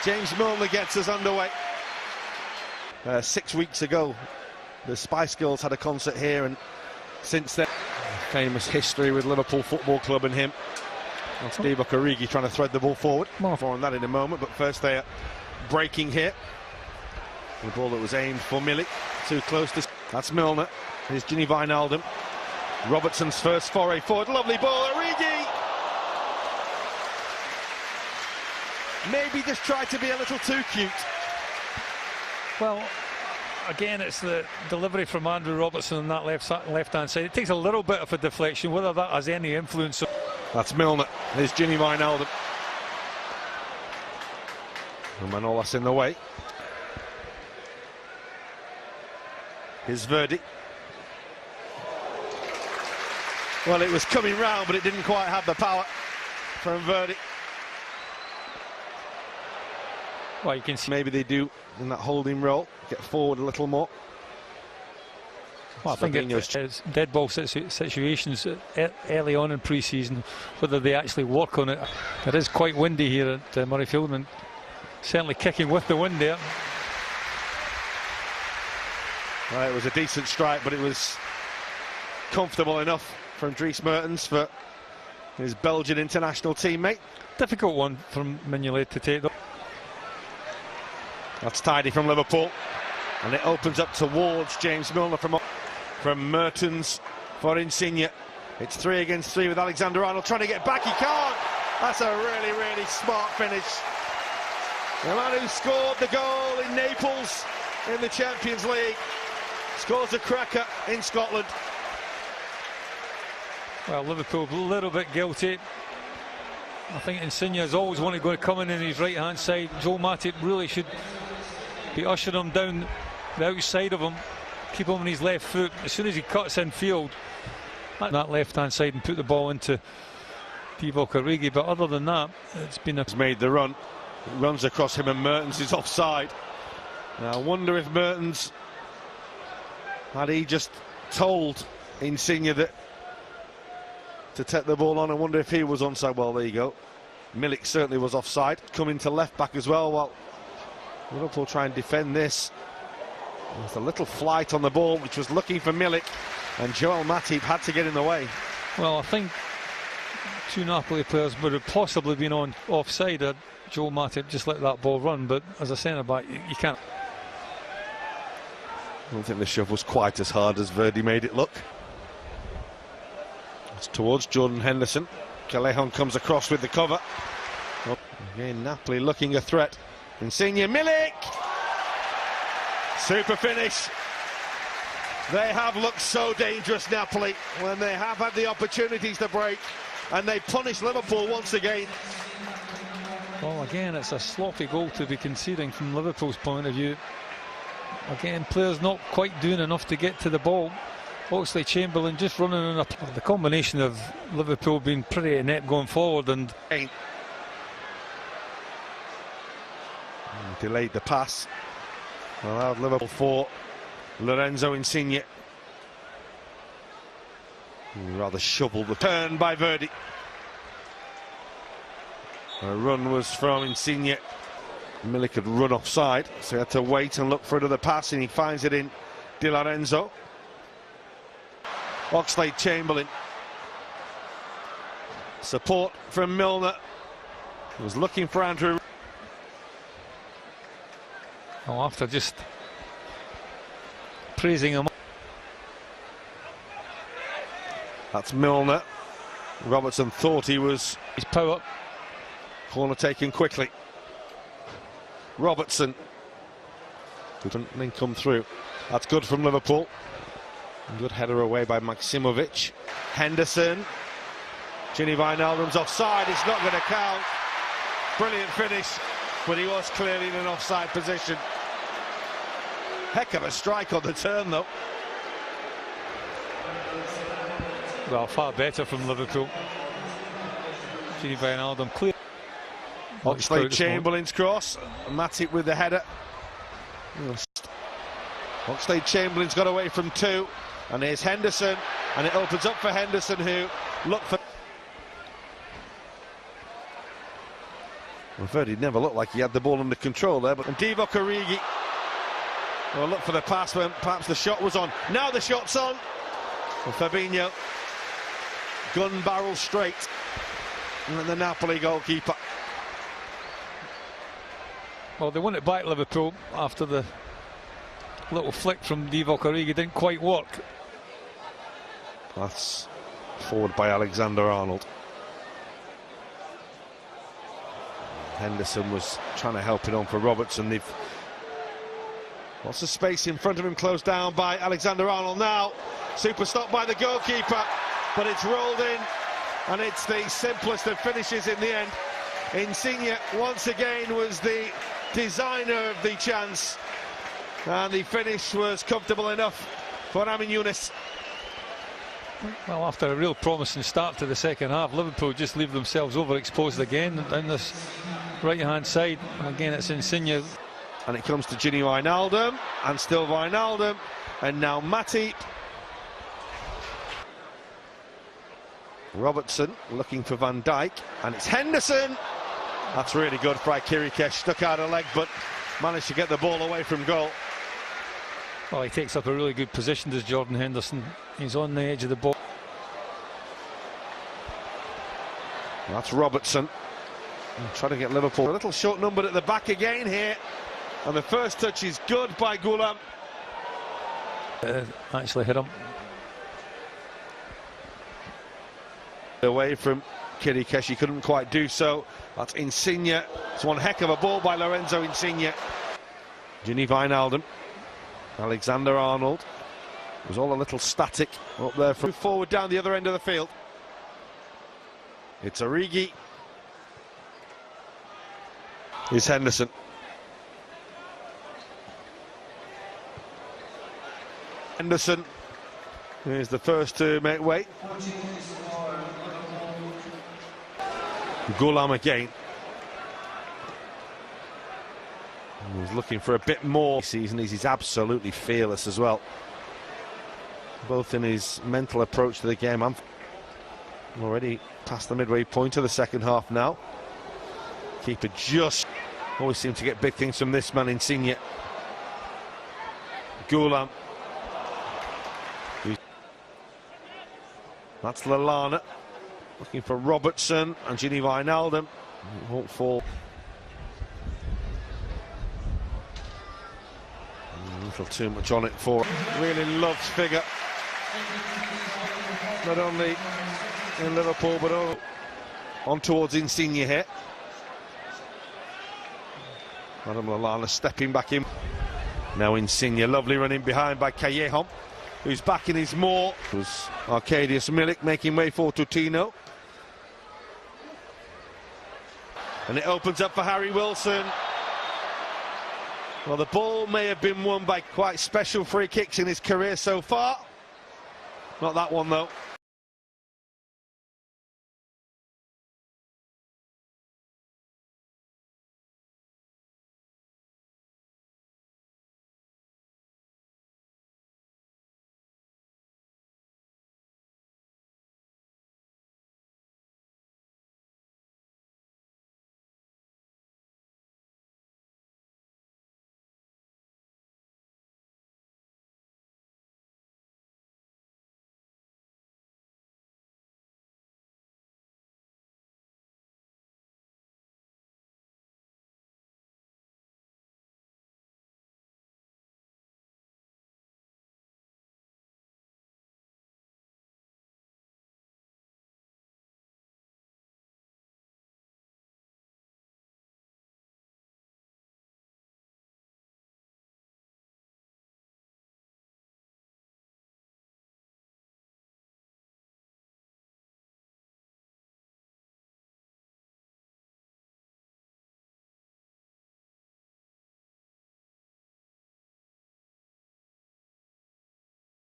James Milner gets us underway. 6 weeks ago, the Spice Girls had a concert here, and since then, famous history with Liverpool Football Club and him. And Steve Okarigi trying to thread the ball forward. More on that in a moment, but first they are breaking here. The ball that was aimed for Milik, too close to... That's Milner. Here's Gini Wijnaldum. Robertson's first foray forward. Lovely ball, Origi! Maybe just tried to be a little too cute. Well, again, it's the delivery from Andrew Robertson on that left-hand side. It takes a little bit of a deflection, whether that has any influence. That's Milner. There's Gini Wijnaldum. And Manolas in the way. Here's Verdi. Well, it was coming round, but it didn't quite have the power from Verdi. Well, you can see maybe they do in that holding role, get forward a little more. Well, I think it's dead ball situations early on in pre-season, whether they actually work on it. It is quite windy here at Murrayfield, and certainly kicking with the wind there. Well, it was a decent strike, but it was comfortable enough from Dries Mertens for his Belgian international teammate. Difficult one from Mignolet to take, though. That's tidy from Liverpool, and it opens up towards James Milner from Mertens for Insigne. It's 3 against 3 with Alexander-Arnold trying to get back. He can't. That's a really, really smart finish. The man who scored the goal in Naples in the Champions League scores a cracker in Scotland. Well, Liverpool a little bit guilty. I think Insigne has always wanted to go come in his right-hand side. Joel Matip really should be ushering him down the outside of him, keep him on his left foot. As soon as he cuts in field, that left-hand side and put the ball into Divock Origi. But other than that, it's been a... He's made the run. It runs across him, and Mertens is offside. Now, I wonder if Mertens had he just told Insigne that to take the ball on. I wonder if he was onside. Well, there you go. Milik certainly was offside. Coming to left back as well. Well, Liverpool try and defend this. There's a little flight on the ball, which was looking for Milik, and Joel Matip had to get in the way. Well, I think two Napoli players would have possibly been on offside had Joel Matip just let that ball run, but as a centre-back, you can't. I don't think the shove was quite as hard as Verdi made it look. It's towards Jordan Henderson. Callejon comes across with the cover. Oh, again, Napoli looking a threat. Insigne, Milik! Super finish. They have looked so dangerous, Napoli, when they have had the opportunities to break, and they punish Liverpool once again. Well, again, it's a sloppy goal to be conceding from Liverpool's point of view. Again, players not quite doing enough to get to the ball. Oxlade-Chamberlain just running on the combination of Liverpool being pretty inept going forward and delayed the pass. Allowed Liverpool for Lorenzo Insigne. Rather shoveled the turn by Verdi. A run was from Insigne. Milik had run offside, so he had to wait and look for another pass, and he finds it in Di Lorenzo. Oxlade-Chamberlain. Support from Milner. He was looking for Andrew. Oh, after just praising him. That's Milner. Robertson thought he was... His power. Corner taken quickly. Robertson. Couldn't then come through. That's good from Liverpool. Good header away by Maksimovic. Henderson. Gini Wijnaldum's offside. It's not going to count. Brilliant finish, but he was clearly in an offside position. Heck of a strike on the turn, though. Well, far better from Liverpool. Gini Wijnaldum clear. Oxlade-Chamberlain's cross. Matip with the header. Oxlade-Chamberlain's got away from two. And here's Henderson. And it opens up for Henderson, who looked for... Well, Verdi never looked like he had the ball under control there, but Divock Origi. Well, look for the pass when perhaps the shot was on. Now the shot's on. Well, Fabinho, gun barrel straight. And then the Napoli goalkeeper. Well, they won it back, Liverpool, after the little flick from Divock Origi didn't quite work. That's forward by Alexander-Arnold. Henderson was trying to help it on for Robertson. They've lots of space in front of him, closed down by Alexander-Arnold now. Super stop by the goalkeeper, but it's rolled in, and it's the simplest of finishes in the end. Insigne once again was the designer of the chance, and the finish was comfortable enough for Amin Younes. Well, after a real promising start to the second half, Liverpool just leave themselves overexposed again down this right-hand side, and again it's Insigne. And it comes to Gini Wijnaldum, and still Wijnaldum, and now Matip. Robertson looking for Van Dijk, and it's Henderson. That's really good. Kirikesh stuck out a leg, but managed to get the ball away from goal. Well, he takes up a really good position, does Jordan Henderson. He's on the edge of the ball. That's Robertson. Trying to get Liverpool a little short numbered at the back again here. And the first touch is good by Goulam. Actually hit him. Away from Kirikesh, he couldn't quite do so. That's Insigne. It's one heck of a ball by Lorenzo Insigne. Gini Wijnaldum. Alexander-Arnold. It was all a little static up there. From forward down the other end of the field. It's Origi. Here's Henderson. Henderson is the first to make way. Goulam again. He's looking for a bit more. Season he's absolutely fearless as well, both in his mental approach to the game. I'm already past the midway point of the second half now. Keeper just always seem to get big things from this man, Insigne. Goulam. That's Lallana looking for Robertson, and Gini Wijnaldum. It won't fall. A little too much on it for really loves figure, not only in Liverpool but on towards Insigne here. Adam Lallana stepping back in. Now Insigne, lovely running behind by Callejon, who's back in his maw. It was Arkadiusz Milik making way for Tutino. And it opens up for Harry Wilson. Well, the ball may have been won by quite special free kicks in his career so far. Not that one, though.